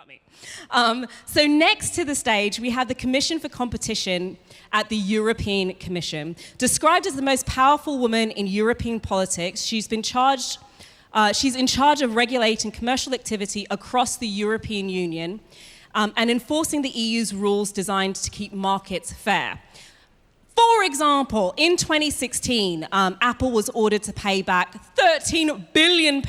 about me. So next to the stage, we have the Commission for Competition at the European Commission. Described as the most powerful woman in European politics, she's in charge of regulating commercial activity across the European Union and enforcing the EU's rules designed to keep markets fair. For example, in 2016, Apple was ordered to pay back £13 billion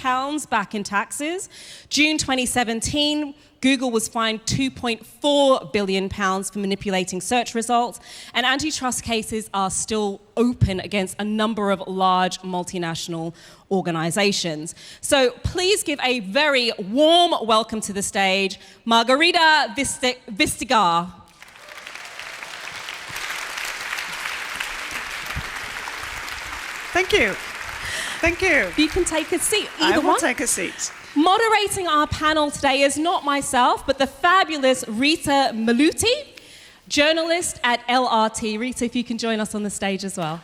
back in taxes. June 2017, Google was fined £2.4 billion for manipulating search results, and antitrust cases are still open against a number of large multinational organizations. So please give a very warm welcome to the stage, Margrethe Vestager. Thank you. Thank you. You can take a seat. I will take a seat. Moderating our panel today is not myself, but the fabulous Rita Maluti, journalist at LRT. Rita, if you can join us on the stage as well.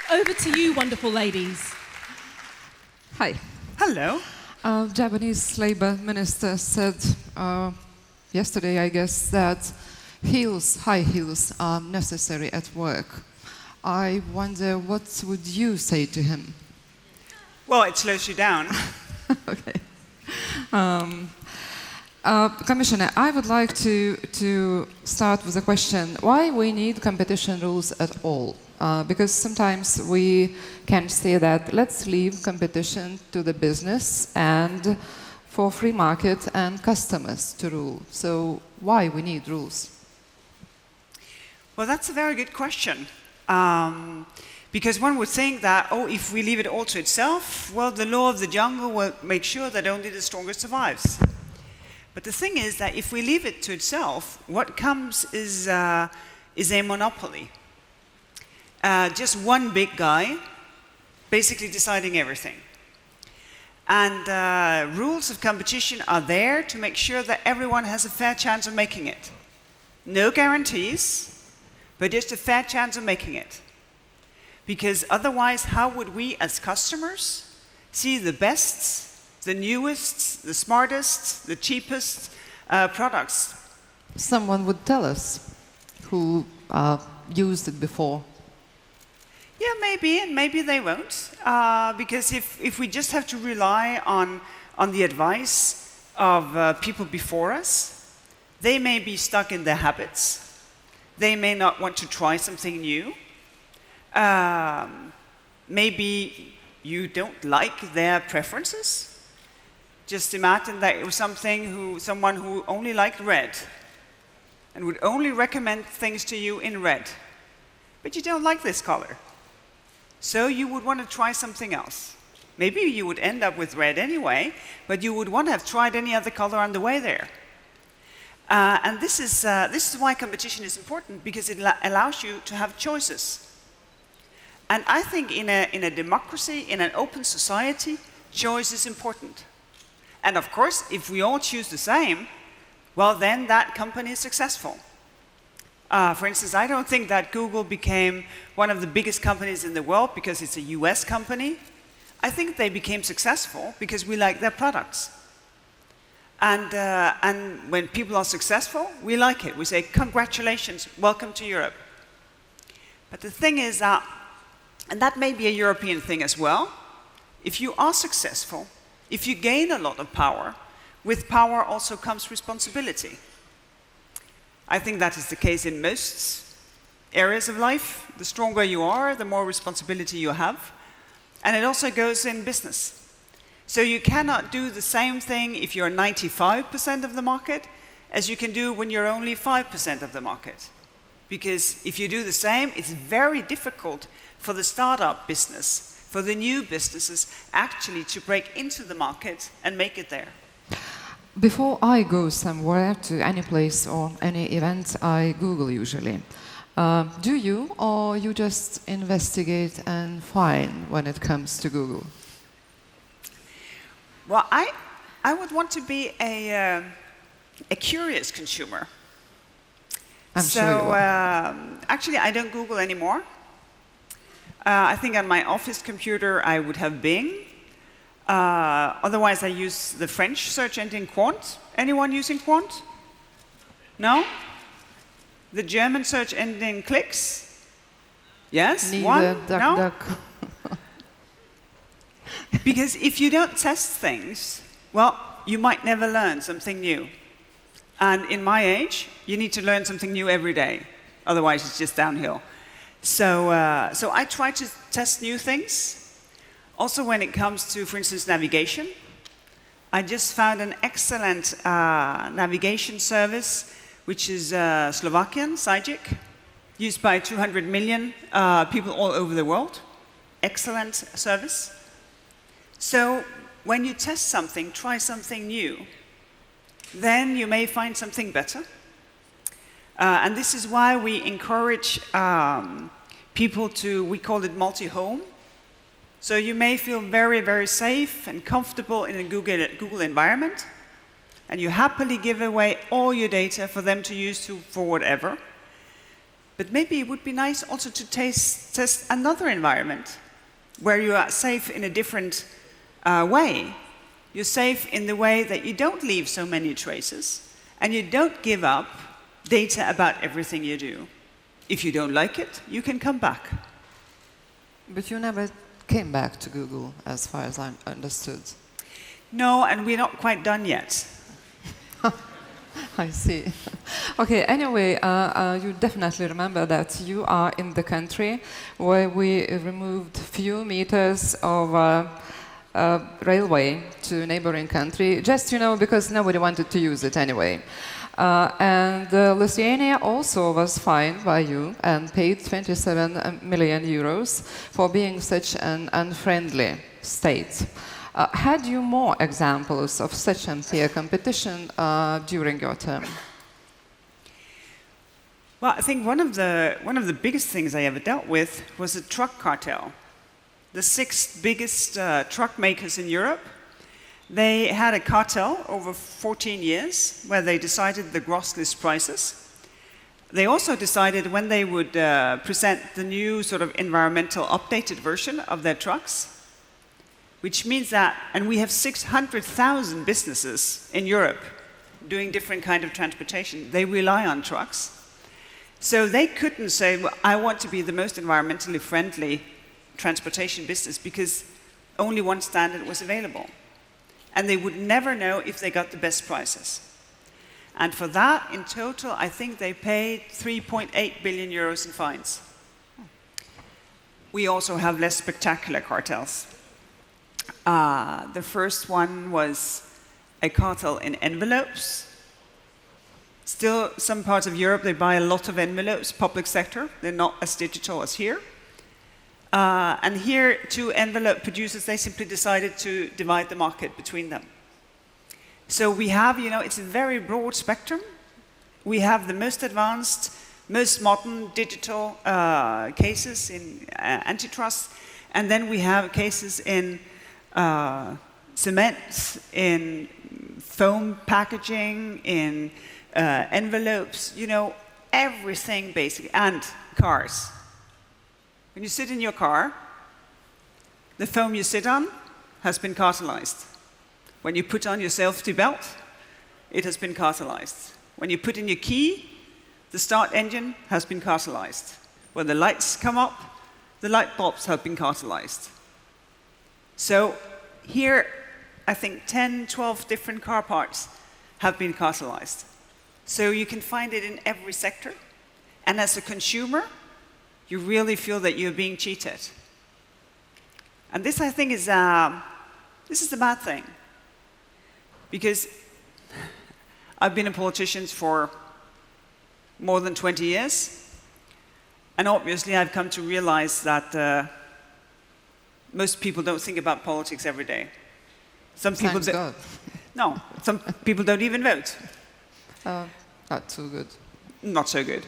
Over to you, wonderful ladies. Hi. Hello. Japanese labor minister said yesterday, I guess, that high heels are necessary at work. I wonder, what would you say to him? Well, it slows you down. Okay. Commissioner, I would like to start with a question. Why we need competition rules at all? Because sometimes we can say that let's leave competition to the business and for free market and customers to rule. So why we need rules? Well, that's a very good question. Because one would think that, if we leave it all to itself, well, the law of the jungle will make sure that only the strongest survives. But the thing is that if we leave it to itself, what comes is a monopoly. Just one big guy basically deciding everything. And rules of competition are there to make sure that everyone has a fair chance of making it. No guarantees, but just a fair chance of making it. Because otherwise, how would we as customers see the best, the newest, the smartest, the cheapest products? Someone would tell us who used it before. Yeah, maybe, and maybe they won't. Because if we just have to rely on the advice of people before us, they may be stuck in their habits. They may not want to try something new. Maybe you don't like their preferences. Just imagine that it was someone who only liked red and would only recommend things to you in red. But you don't like this color. So you would want to try something else. Maybe you would end up with red anyway, but you would want to have tried any other color on the way there. And this is why competition is important, because it allows you to have choices. And I think in a democracy, in an open society, choice is important. And of course, if we all choose the same, well, then that company is successful. For instance, I don't think that Google became one of the biggest companies in the world because it's a US company. I think they became successful because we like their products. And when people are successful, we like it. We say, congratulations, welcome to Europe. But the thing is that, and that may be a European thing as well, if you are successful, if you gain a lot of power, with power also comes responsibility. I think that is the case in most areas of life. The stronger you are, the more responsibility you have. And it also goes in business. So you cannot do the same thing if you're 95% of the market as you can do when you're only 5% of the market. Because if you do the same, it's very difficult for the startup business, for the new businesses, actually to break into the market and make it there. Before I go somewhere, to any place or any event, I Google usually. Do you, or you just investigate and find when it comes to Google? Well, I would want to be a curious consumer. I'm sure you are. Actually, I don't Google anymore. I think on my office computer I would have Bing. Otherwise, I use the French search engine Quant. Anyone using Quant? No? The German search engine Clicks? Yes? Neither. One? Duck, No? duck. Because if you don't test things, well, you might never learn something new. And in my age, you need to learn something new every day. Otherwise, it's just downhill. So I try to test new things. Also, when it comes to, for instance, navigation, I just found an excellent navigation service, which is Slovakian, Sajik, used by 200 million people all over the world. Excellent service. So when you test something, try something new, then you may find something better. And this is why we encourage people to, we call it multi-home. So you may feel very, very safe and comfortable in a Google environment, and you happily give away all your data for them to use for whatever. But maybe it would be nice also to test another environment where you are safe in a different way. You're safe in the way that you don't leave so many traces, and you don't give up data about everything you do. If you don't like it, you can come back. But you never came back to Google, as far as I understood. No, and we're not quite done yet. I see. Okay, anyway, you definitely remember that you are in the country where we removed few meters of railway to a neighboring country, just, because nobody wanted to use it anyway. And Lithuania also was fined by you and paid 27 million euros for being such an unfriendly state. Had you more examples of such unfair competition during your term? Well, I think one of the biggest things I ever dealt with was a truck cartel. The 6 biggest truck makers in Europe, they had a cartel over 14 years where they decided the gross list prices. They also decided when they would present the new sort of environmental updated version of their trucks, which means that, and we have 600,000 businesses in Europe doing different kind of transportation. They rely on trucks. So they couldn't say, well, I want to be the most environmentally friendly transportation business because only one standard was available. And they would never know if they got the best prices. And for that, in total, I think they paid 3.8 billion euros in fines. We also have less spectacular cartels. The first one was a cartel in envelopes. Still, some parts of Europe, they buy a lot of envelopes, public sector. They're not as digital as here. And here, 2 envelope producers, they simply decided to divide the market between them. So we have, it's a very broad spectrum. We have the most advanced, most modern digital cases in antitrust. And then we have cases in cement, in foam packaging, in envelopes, everything basically, and cars. When you sit in your car, the foam you sit on has been cartelized. When you put on your safety belt, it has been cartelized. When you put in your key, the start engine has been cartelized. When the lights come up, the light bulbs have been cartelized. So here, I think 10, 12 different car parts have been cartelized. So you can find it in every sector. And as a consumer, you really feel that you're being cheated. And this, I think, is this is the bad thing. Because I've been a politician for more than 20 years. And obviously, I've come to realize that most people don't think about politics every day. Some people Thanks God. No, some people don't even vote. Not too good. Not so good.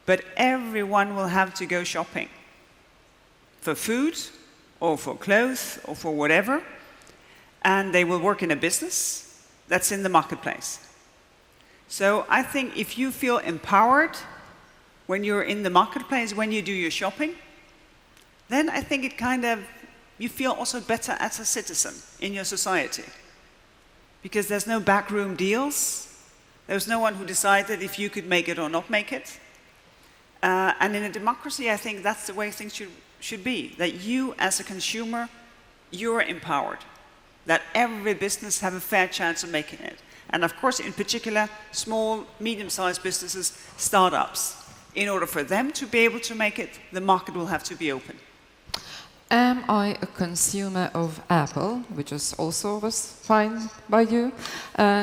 But everyone will have to go shopping for food or for clothes or for whatever. And they will work in a business that's in the marketplace. So I think if you feel empowered when you're in the marketplace, when you do your shopping, then I think it kind of you feel also better as a citizen in your society. Because there's no backroom deals. There's no one who decided if you could make it or not make it. And in a democracy, I think that's the way things should be. That you, as a consumer, you're empowered. That every business have a fair chance of making it. And of course, in particular, small, medium-sized businesses, startups. In order for them to be able to make it, the market will have to be open. Am I a consumer of Apple, which is also was fined by you?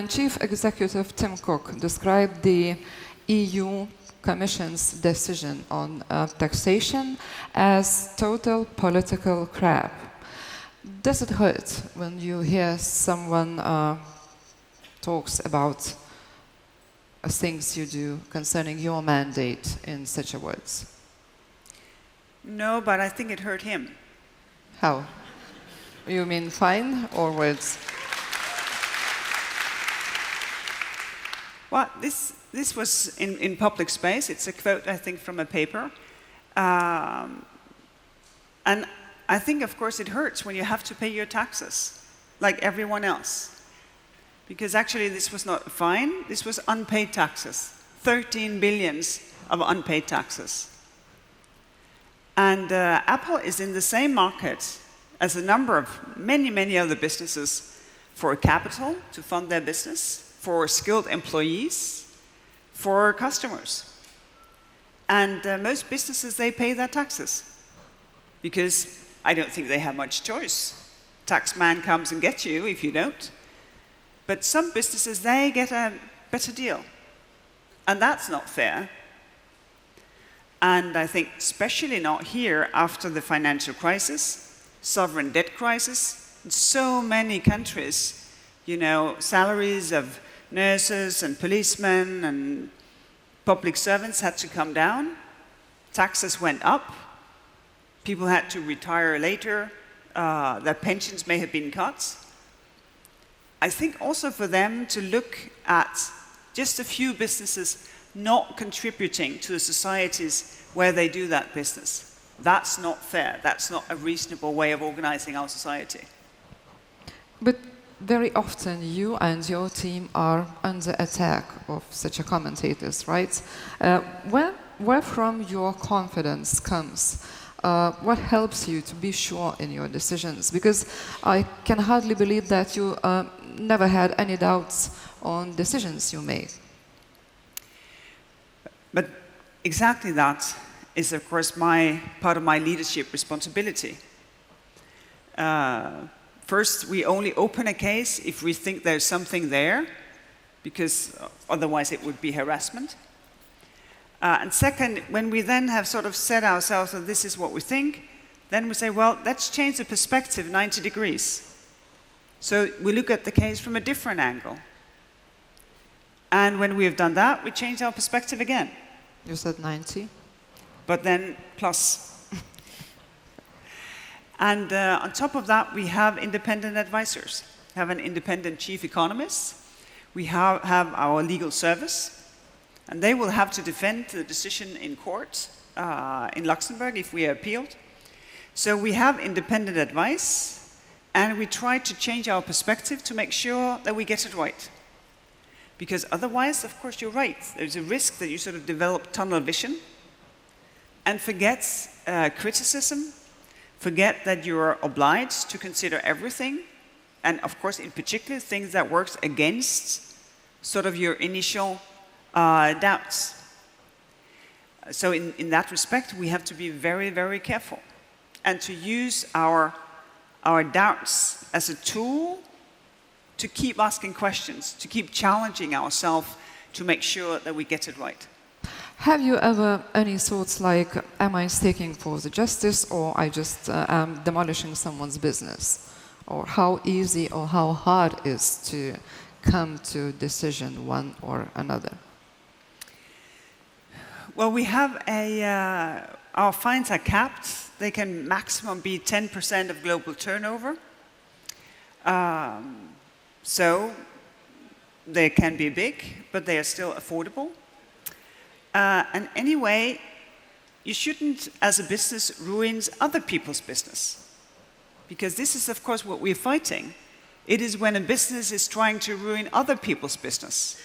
Chief Executive Tim Cook described the EU Commission's decision on taxation as total political crap. Does it hurt when you hear someone talks about things you do concerning your mandate in such a words? No, but I think it hurt him. How? You mean fine or words? Well, this was in public space. It's a quote, I think, from a paper. And I think, of course, it hurts when you have to pay your taxes, like everyone else. Because actually, this was not a fine. This was unpaid taxes. 13 billions of unpaid taxes. And Apple is in the same market as a number of many other businesses for capital to fund their business, for skilled employees, for customers. And most businesses, they pay their taxes because I don't think they have much choice. Taxman comes and gets you if you don't. But some businesses, they get a better deal. And that's not fair. And I think especially not here after the financial crisis, sovereign debt crisis, in so many countries, you know, salaries of nurses and policemen and public servants had to come down, taxes went up, people had to retire later, their pensions may have been cut. I think also for them to look at just a few businesses not contributing to the societies where they do that business. That's not fair. That's not a reasonable way of organizing our society. But very often you and your team are under attack of such a commentators, right? Where from your confidence comes? What helps you to be sure in your decisions? Because I can hardly believe that you never had any doubts on decisions you made. But exactly that is, of course, part of my leadership responsibility. First, we only open a case if we think there's something there, because otherwise it would be harassment. And second, when we then have sort of said ourselves that this is what we think, then we say, well, let's change the perspective 90 degrees. So we look at the case from a different angle. And when we have done that, we change our perspective again. You said 90? But then plus. And on top of that, we have independent advisors. We have an independent chief economist. We have our legal service. And they will have to defend the decision in court in Luxembourg if we are appealed. So we have independent advice. And we try to change our perspective to make sure that we get it right. Because otherwise, of course, you're right. There's a risk that you sort of develop tunnel vision and forget criticism, forget that you're obliged to consider everything, and of course, in particular, things that works against sort of your initial doubts. So in that respect, we have to be very careful and to use our doubts as a tool to keep asking questions, to keep challenging ourselves to make sure that we get it right. Have you ever any thoughts like, am I seeking for the justice or I just am demolishing someone's business? Or how easy or how hard it is to come to decision one or another? Well, we have our fines are capped. They can maximum be 10% of global turnover. So they can be big, but they are still affordable. And anyway, you shouldn't, as a business, ruin other people's business. Because this is, of course, what we're fighting. It is when a business is trying to ruin other people's business.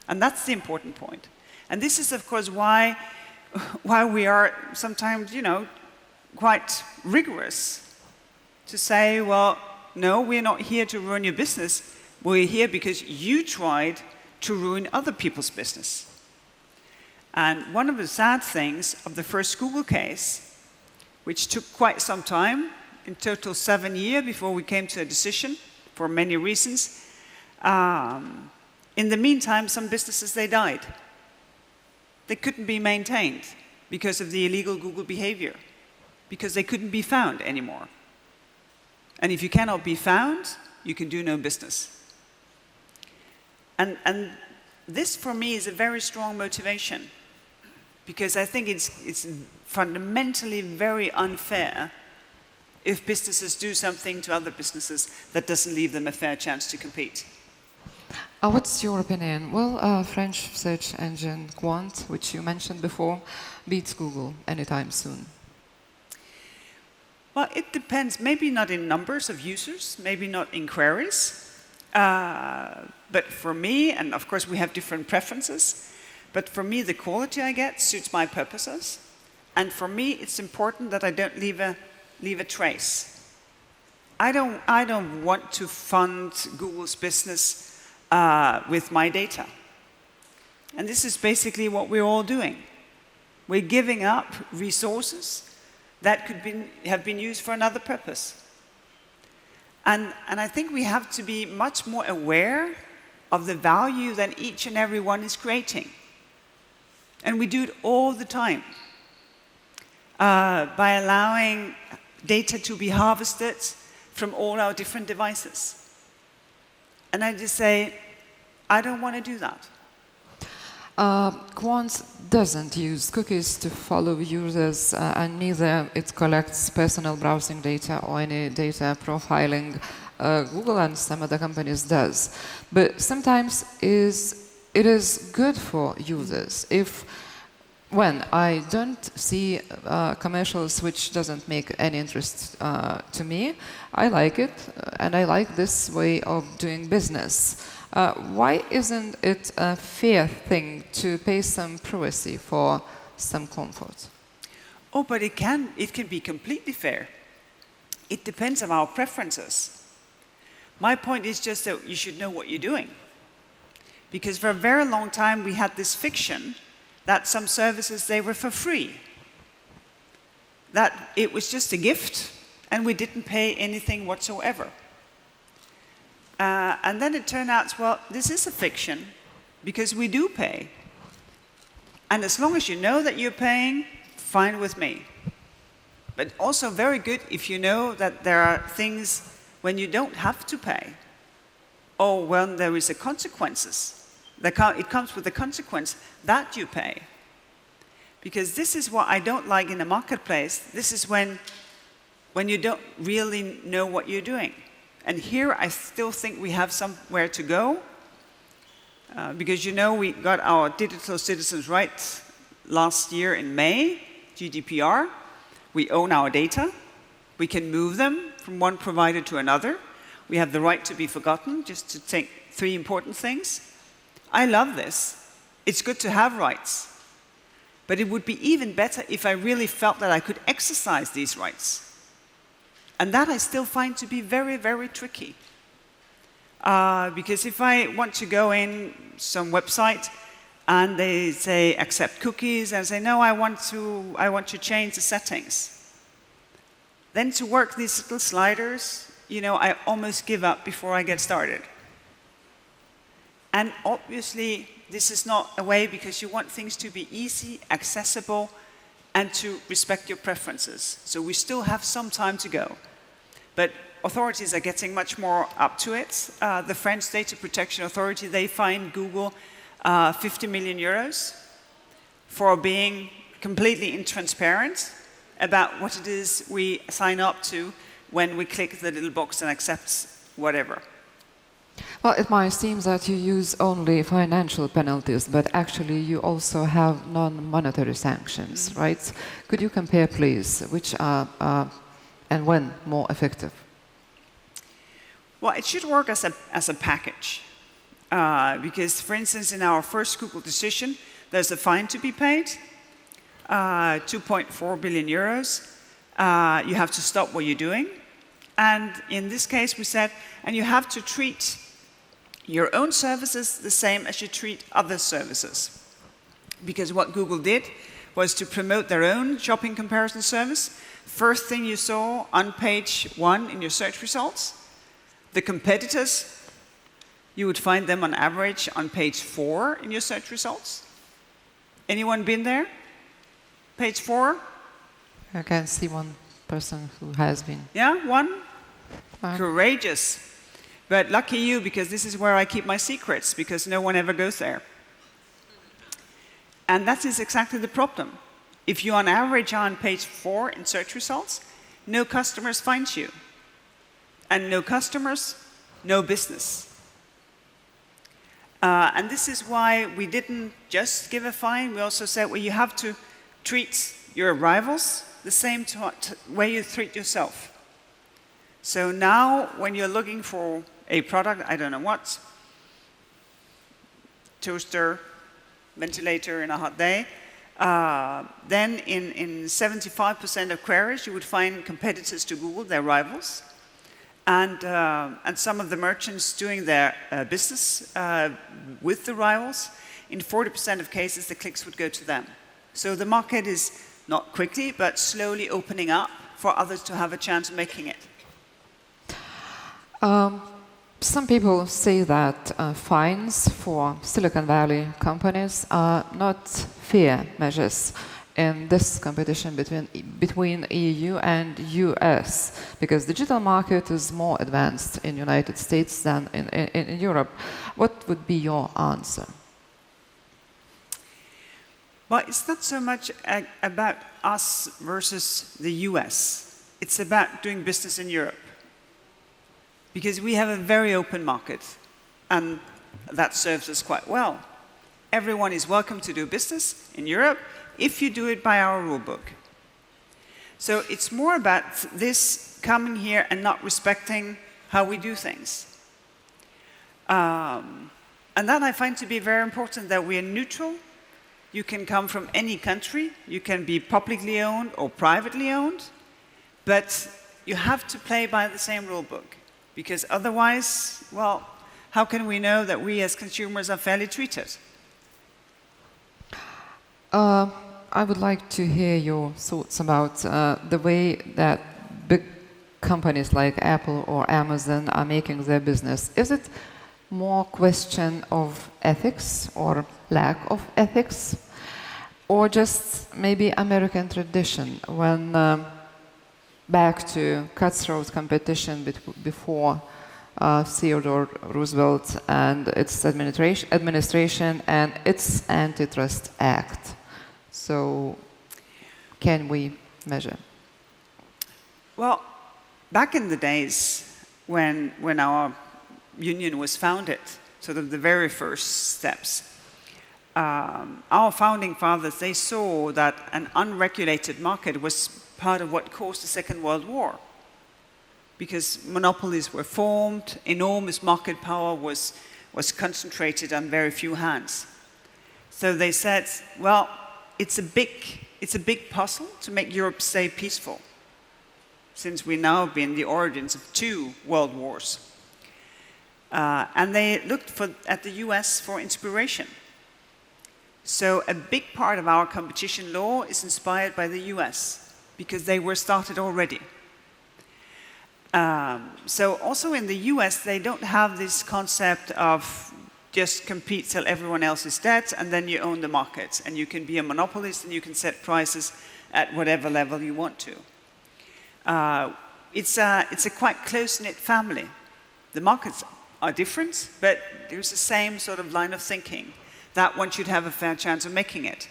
And that's the important point. And this is, of course, why we are sometimes, quite rigorous to say, well, no, we're not here to ruin your business. We're here because you tried to ruin other people's business. And one of the sad things of the first Google case, which took quite some time, in total 7 years before we came to a decision, for many reasons, in the meantime, some businesses, they died. They couldn't be maintained because of the illegal Google behavior, because they couldn't be found anymore. And if you cannot be found, you can do no business. And this, for me, is a very strong motivation, because I think it's fundamentally very unfair if businesses do something to other businesses that doesn't leave them a fair chance to compete. What's your opinion? Will French search engine Quant, which you mentioned before, beat Google anytime soon? Well, it depends. Maybe not in numbers of users, maybe not in queries. But for me, and of course we have different preferences, but for me the quality I get suits my purposes. And for me it's important that I don't leave a trace. I don't want to fund Google's business with my data. And this is basically what we're all doing. We're giving up resources that could have been used for another purpose. And I think we have to be much more aware of the value that each and every one is creating. And we do it all the time. By allowing data to be harvested from all our different devices. And I just say, I don't want to do that. Quant doesn't use cookies to follow users, and neither it collects personal browsing data or any data profiling. Google and some other companies does. But sometimes it is good for users if when I don't see commercials which doesn't make any interest to me, I like it, and I like this way of doing business. Why isn't it a fair thing to pay some privacy for some comfort? Oh, but it can be completely fair. It depends on our preferences. My point is just that you should know what you're doing. Because for a very long time we had this fiction that some services, they were for free. That it was just a gift and we didn't pay anything whatsoever. And then it turned out, well, this is a fiction because we do pay. And as long as you know that you're paying, fine with me. But also very good if you know that there are things when you don't have to pay, or when there is a consequences. It comes with a consequence that you pay. Because this is what I don't like in a marketplace. This is when you don't really know what you're doing. And here I still think we have somewhere to go. Because we got our digital citizens' rights last year in May, GDPR. We own our data. We can move them from one provider to another. We have the right to be forgotten, just to take 3 important things. I love this. It's good to have rights. But it would be even better if I really felt that I could exercise these rights. And that I still find to be very, very tricky. Because if I want to go in some website and they say accept cookies, and I say no, I want to change the settings. Then to work these little sliders, I almost give up before I get started. And obviously, this is not a way because you want things to be easy, accessible, and to respect your preferences. So we still have some time to go. But authorities are getting much more up to it. The French Data Protection Authority, they fined Google 50 million euros for being completely intransparent about what it is we sign up to when we click the little box and accept whatever. Well, it might seem that you use only financial penalties, but actually you also have non-monetary sanctions, right? Could you compare, please, which are and when more effective? Well, it should work as a package. Because, for instance, in our first Google decision, there's a fine to be paid, 2.4 billion euros. You have to stop what you're doing. And in this case, we said, and you have to treat your own services the same as you treat other services. Because what Google did was to promote their own shopping comparison service. First thing you saw on page 1 in your search results, the competitors, you would find them on average on page 4 in your search results. Anyone been there? Page 4? I can see one person who has been. Yeah, one? Courageous. But lucky you, because this is where I keep my secrets, because no one ever goes there. And that is exactly the problem. If you on average are on page 4 in search results, no customers find you. And no customers, no business. And this is why we didn't just give a fine. We also said, well, you have to treat your rivals the same way you treat yourself. So now, when you're looking for a product, I don't know what, toaster, ventilator in a hot day, then in 75% of queries, you would find competitors to Google, their rivals. And some of the merchants doing their business with the rivals, in 40% of cases, the clicks would go to them. So the market is not quickly, but slowly opening up for others to have a chance of making it. Some people say that fines for Silicon Valley companies are not fair measures in this competition between EU and US, because the digital market is more advanced in the United States than in Europe. What would be your answer? Well, it's not so much about us versus the US. It's about doing business in Europe. Because we have a very open market, and that serves us quite well. Everyone is welcome to do business in Europe if you do it by our rule book. So it's more about this coming here and not respecting how we do things. And that I find to be very important, that we are neutral. You can come from any country. You can be publicly owned or privately owned. But you have to play by the same rule book. Because otherwise, well, how can we know that we as consumers are fairly treated? I would like to hear your thoughts about the way that big companies like Apple or Amazon are making their business. Is it more question of ethics or lack of ethics? Or just maybe American tradition, when back to cutthroat competition before Theodore Roosevelt and its administration and its Antitrust Act. So, can we measure? Well, back in the days when our union was founded, sort of the very first steps, our founding fathers, they saw that an unregulated market was part of what caused the Second World War. Because monopolies were formed, enormous market power was concentrated on very few hands. So they said, well, it's a big puzzle to make Europe stay peaceful, since we now have been the origins of 2 world wars. And they looked at the US for inspiration. So a big part of our competition law is inspired by the US, because they were started already. So also in the US, they don't have this concept of just compete till everyone else is dead, and then you own the market, and you can be a monopolist, and you can set prices at whatever level you want to. It's a quite close-knit family. The markets are different, but there's the same sort of line of thinking, that one should have a fair chance of making it.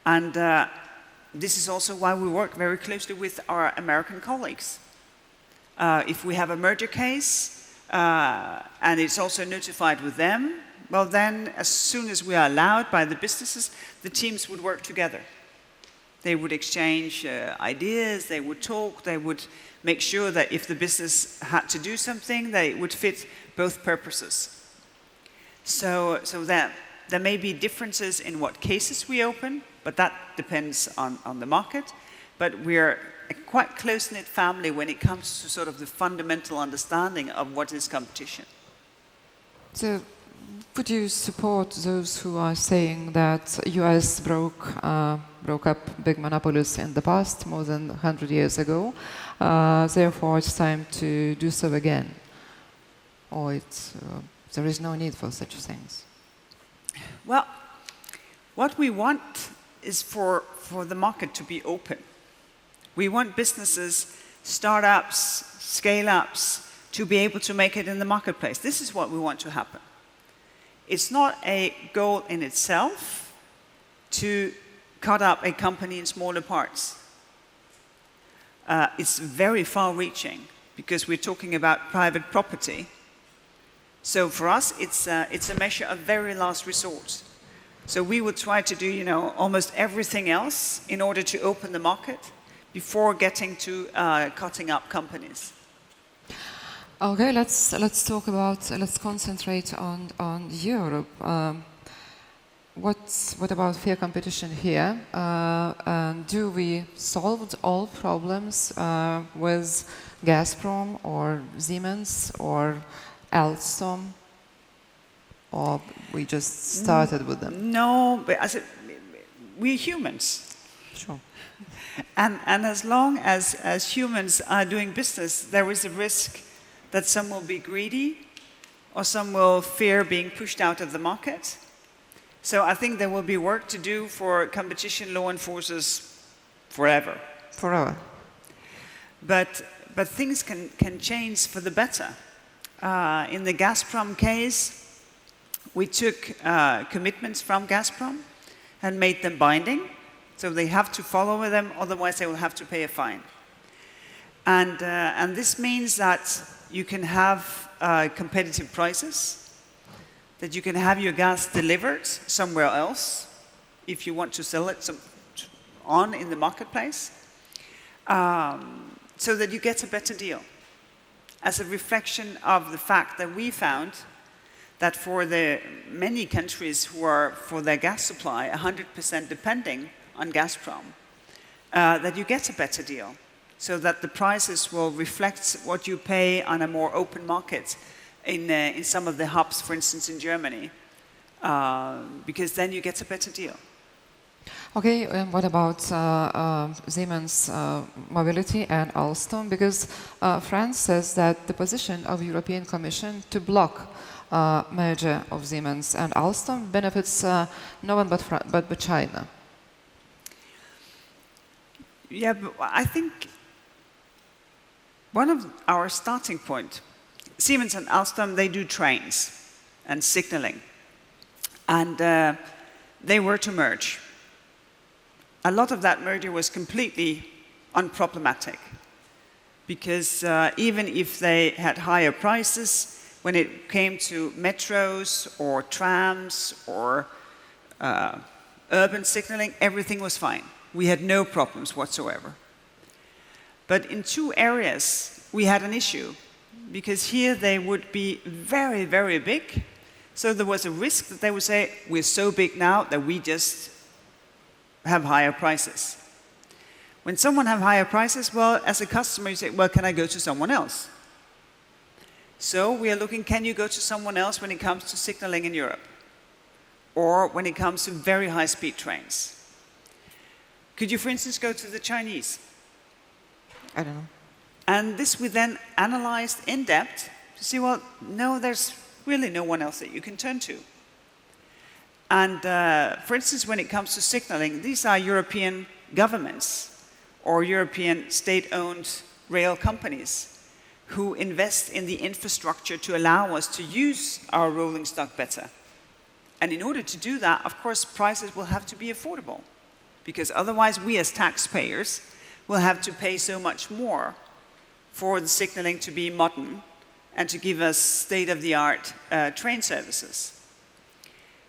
And this is also why we work very closely with our American colleagues. If we have a merger case, and it's also notified with them, well then, as soon as we are allowed by the businesses, the teams would work together. They would exchange ideas, they would talk, they would make sure that if the business had to do something, that it would fit both purposes. So that there may be differences in what cases we open, but that depends on the market. But we're a quite close-knit family when it comes to sort of the fundamental understanding of what is competition. So, would you support those who are saying that US broke up big monopolies in the past, more than 100 years ago, therefore it's time to do so again? Or there is no need for such things? Well, what we want is for the market to be open. We want businesses, startups, scale-ups, to be able to make it in the marketplace. This is what we want to happen. It's not a goal in itself to cut up a company in smaller parts. It's very far-reaching because we're talking about private property. So for us, it's a measure of very last resort. So we would try to do, almost everything else in order to open the market before getting to cutting up companies. Okay, let's concentrate on Europe. What about fair competition here? Do we solve all problems with Gazprom or Siemens or Alstom, or we just started with them? No, but we're humans. Sure. And as long as humans are doing business, there is a risk that some will be greedy or some will fear being pushed out of the market. So I think there will be work to do for competition law enforcers forever. Forever. But things can change for the better. In the Gazprom case, we took commitments from Gazprom and made them binding. So they have to follow them, otherwise they will have to pay a fine. And this means that you can have competitive prices, that you can have your gas delivered somewhere else if you want to sell it on in the marketplace, so that you get a better deal. As a reflection of the fact that we found that for the many countries who are, for their gas supply, 100% depending on Gazprom, that you get a better deal, so that the prices will reflect what you pay on a more open market in some of the hubs, for instance, in Germany, because then you get a better deal. Okay, and what about Siemens Mobility and Alstom? Because France says that the position of European Commission to block merger of Siemens and Alstom benefits no one but China. Yeah, but I think one of our starting point, Siemens and Alstom, they do trains and signaling, and they were to merge. A lot of that merger was completely unproblematic, because even if they had higher prices, when it came to metros or trams or urban signaling, everything was fine. We had no problems whatsoever. But in two areas, we had an issue, because here they would be very, very big. So there was a risk that they would say, we're so big now that we just have higher prices. When someone have higher prices, well, as a customer, you say, well, can I go to someone else? So we are looking, can you go to someone else when it comes to signaling in Europe? Or when it comes to very high-speed trains? Could you, for instance, go to the Chinese? I don't know. And this we then analyzed in depth to see, well, no, there's really no one else that you can turn to. And for instance, when it comes to signaling, these are European governments or European state-owned rail companies who invest in the infrastructure to allow us to use our rolling stock better. And in order to do that, of course, prices will have to be affordable, because otherwise we as taxpayers will have to pay so much more for the signaling to be modern and to give us state-of-the-art train services.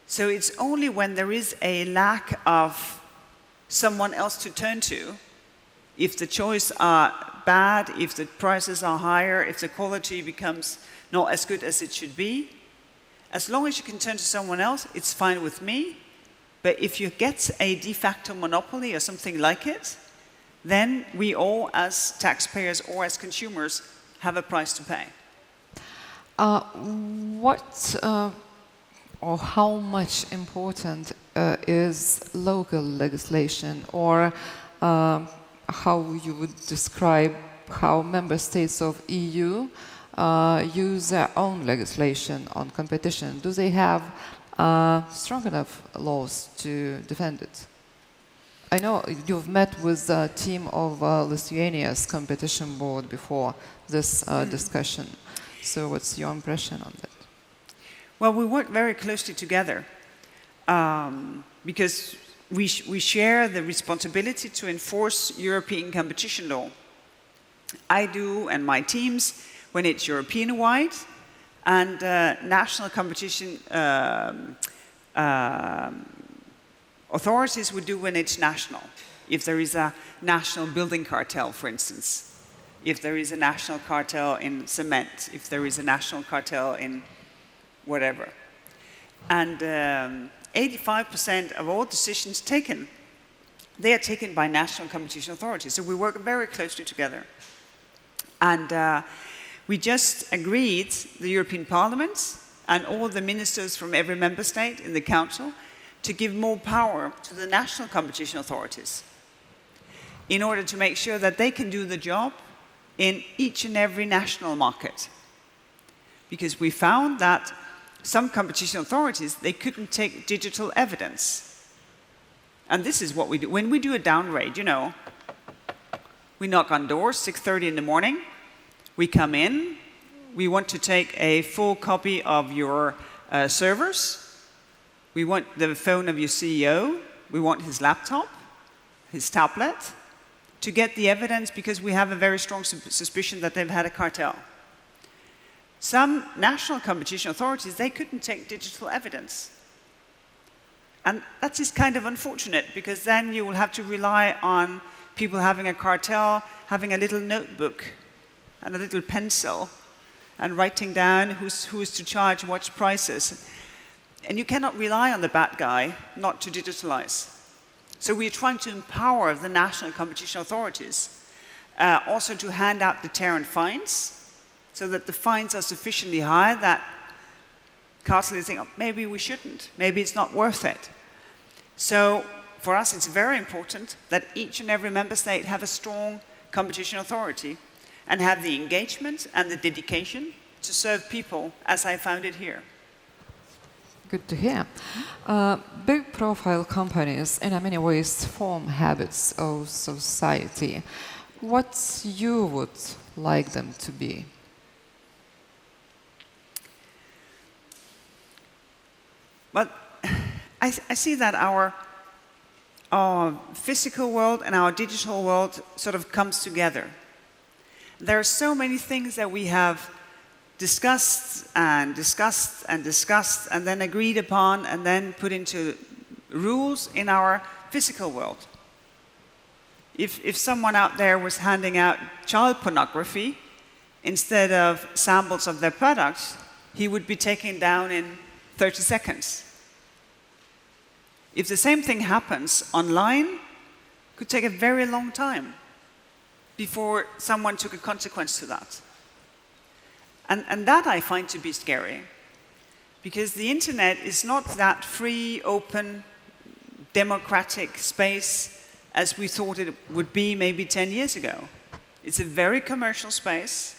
So it's only when there is a lack of someone else to turn to if the choices are bad, if the prices are higher, if the quality becomes not as good as it should be. As long as you can turn to someone else, it's fine with me. But if you get a de facto monopoly or something like it, then we all, as taxpayers or as consumers, have a price to pay. Or how much important is local legislation, or how you would describe how member states of EU use their own legislation on competition? Do they have strong enough laws to defend it? I know you've met with a team of Lithuania's competition board before this discussion. So what's your impression on that? Well, we work very closely together because we share the responsibility to enforce European competition law. I do, and my teams, when it's European-wide, and national competition authorities would do when it's national. If there is a national building cartel, for instance, if there is a national cartel in cement, if there is a national cartel in whatever. And 85% of all decisions taken, they are taken by national competition authorities. So we work very closely together. And we just agreed, the European Parliament and all the ministers from every member state in the Council, to give more power to the national competition authorities in order to make sure that they can do the job in each and every national market. Because we found that some competition authorities, they couldn't take digital evidence. And this is what we do. When we do a down raid, you know, we knock on doors, 6:30 in the morning, we come in, we want to take a full copy of your servers, we want the phone of your CEO, we want his laptop, his tablet, to get the evidence because we have a very strong suspicion that they've had a cartel. Some national competition authorities, they couldn't take digital evidence. And that is kind of unfortunate because then you will have to rely on people having a cartel, having a little notebook and a little pencil and writing down who's to charge what prices. And you cannot rely on the bad guy not to digitalize. So we're trying to empower the national competition authorities also to hand out deterrent fines so that the fines are sufficiently high that cartels think, oh, maybe we shouldn't, maybe it's not worth it. So for us, it's very important that each and every member state have a strong competition authority and have the engagement and the dedication to serve people as I found it here. Good to hear. Big profile companies in many ways form habits of society. What you would like them to be? But I see that our physical world and our digital world sort of comes together. There are so many things that we have discussed and discussed and discussed and then agreed upon and then put into rules in our physical world. If someone out there was handing out child pornography instead of samples of their products, he would be taken down in 30 seconds. If the same thing happens online, it could take a very long time before someone took a consequence to that. And that I find to be scary, because the internet is not that free, open, democratic space as we thought it would be maybe 10 years ago. It's a very commercial space,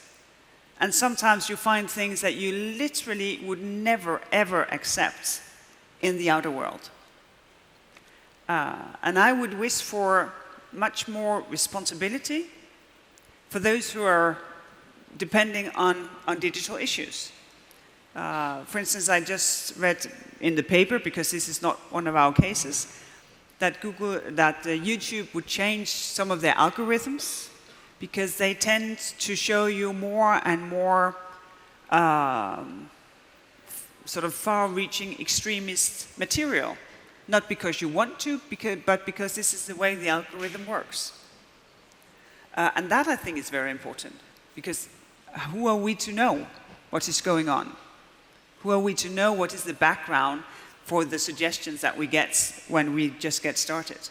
and sometimes you find things that you literally would never, ever accept in the outer world. And I would wish for much more responsibility for those who are depending on digital issues. For instance, I just read in the paper, because this is not one of our cases, that YouTube would change some of their algorithms because they tend to show you more and more sort of far-reaching extremist material not because you want to, but because this is the way the algorithm works. And that, I think, is very important, because who are we to know what is going on? Who are we to know what is the background for the suggestions that we get when we just get started?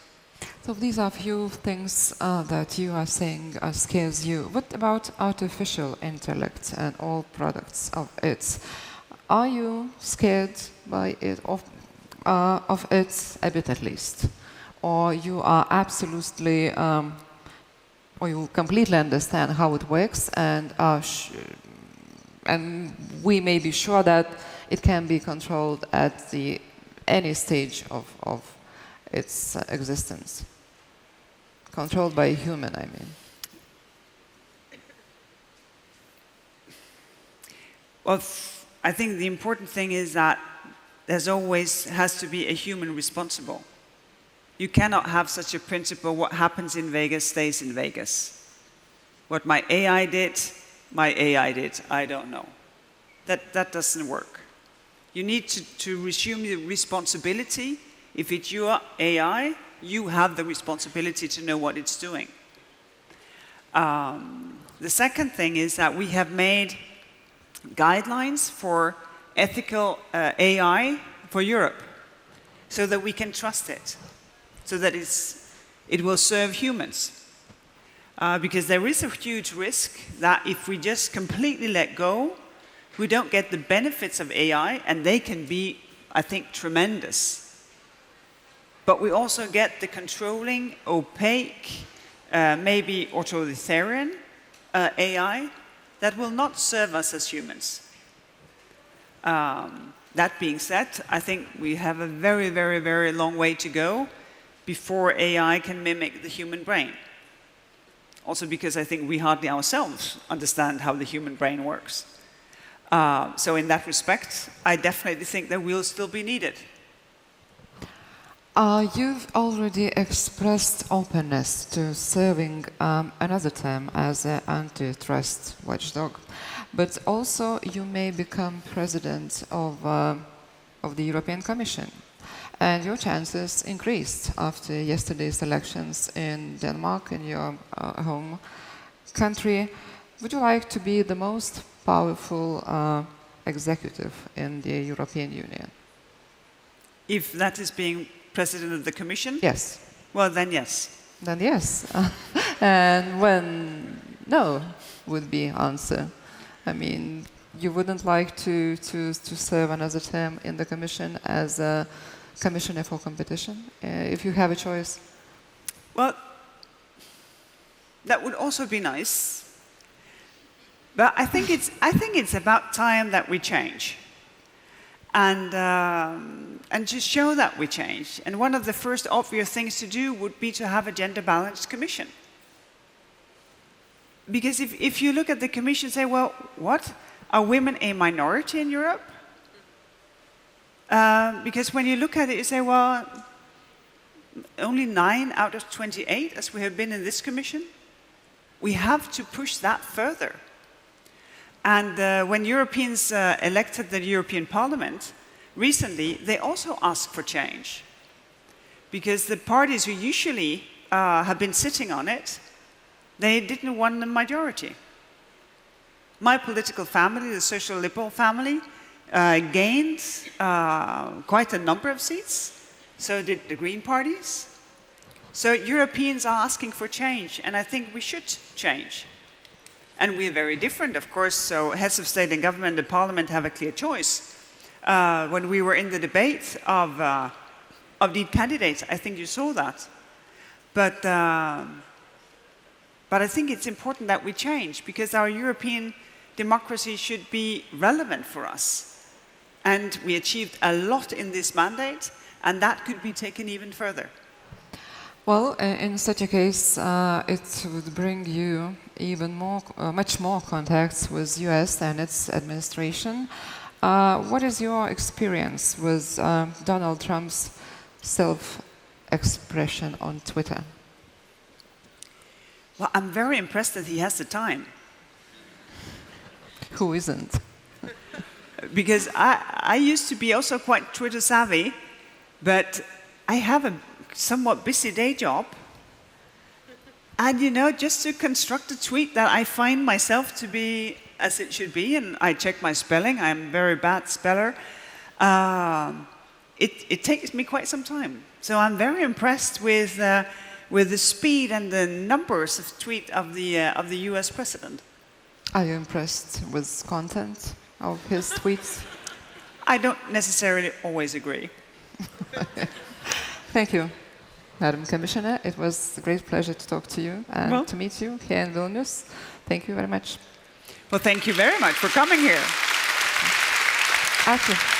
So these are few things that you are saying scares you. What about artificial intellect and all products of it? Are you scared by it, of it a bit at least? Or you are absolutely, or you completely understand how it works and and we may be sure that it can be controlled at any stage of its existence. Controlled by a human, I mean. Well, I think the important thing is that there's always has to be a human responsible. You cannot have such a principle, what happens in Vegas stays in Vegas. What my AI did, I don't know. That doesn't work. You need to resume the responsibility. If it's your AI, you have the responsibility to know what it's doing. The second thing is that we have made guidelines for ethical AI for Europe, so that we can trust it, so that it will serve humans. Because there is a huge risk that if we just completely let go, we don't get the benefits of AI, and they can be, I think, tremendous. But we also get the controlling, opaque, maybe authoritarian AI that will not serve us as humans. That being said, I think we have a very, very, very long way to go before AI can mimic the human brain. Also because I think we hardly ourselves understand how the human brain works. So in that respect, I definitely think that we'll still be needed. You've already expressed openness to serving another term as an antitrust watchdog, but also you may become president of the European Commission, and your chances increased after yesterday's elections in Denmark, in your home country. Would you like to be the most powerful executive in the European Union? If that is being President of the Commission? Yes. Well, then yes. Then yes. And when no would be answer. I mean, you wouldn't like to serve another term in the Commission as a Commissioner for Competition, if you have a choice? Well, that would also be nice. But I think it's about time that we change. And just show that we change. And one of the first obvious things to do would be to have a gender-balanced commission. Because if you look at the commission and say, well, what? Are women a minority in Europe? Because when you look at it, you say, well, only 9 out of 28, as we have been in this commission. We have to push that further. And when Europeans elected the European Parliament, recently, they also asked for change. Because the parties who usually have been sitting on it, they didn't want a majority. My political family, the Social Liberal family, gained quite a number of seats. So did the Green parties. So Europeans are asking for change, and I think we should change. And we're very different, of course, so heads of state and government and parliament have a clear choice. When we were in the debate of the candidates, I think you saw that. But I think it's important that we change, because our European democracy should be relevant for us. And we achieved a lot in this mandate, and that could be taken even further. Well, in such a case, it would bring you even more, much more contacts with US and its administration. What is your experience with Donald Trump's self-expression on Twitter? Well, I'm very impressed that he has the time. Who isn't? Because I used to be also quite Twitter savvy, but I have a somewhat busy day job. And just to construct a tweet that I find myself to be as it should be, and I check my spelling, I'm a very bad speller, it takes me quite some time. So I'm very impressed with the speed and the numbers of tweet of the US president. Are you impressed with content of his tweets? I don't necessarily always agree. Thank you, Madam Commissioner. It was a great pleasure to talk to you and to meet you here in Vilnius. Thank you very much. Well, thank you very much for coming here. Ačiū.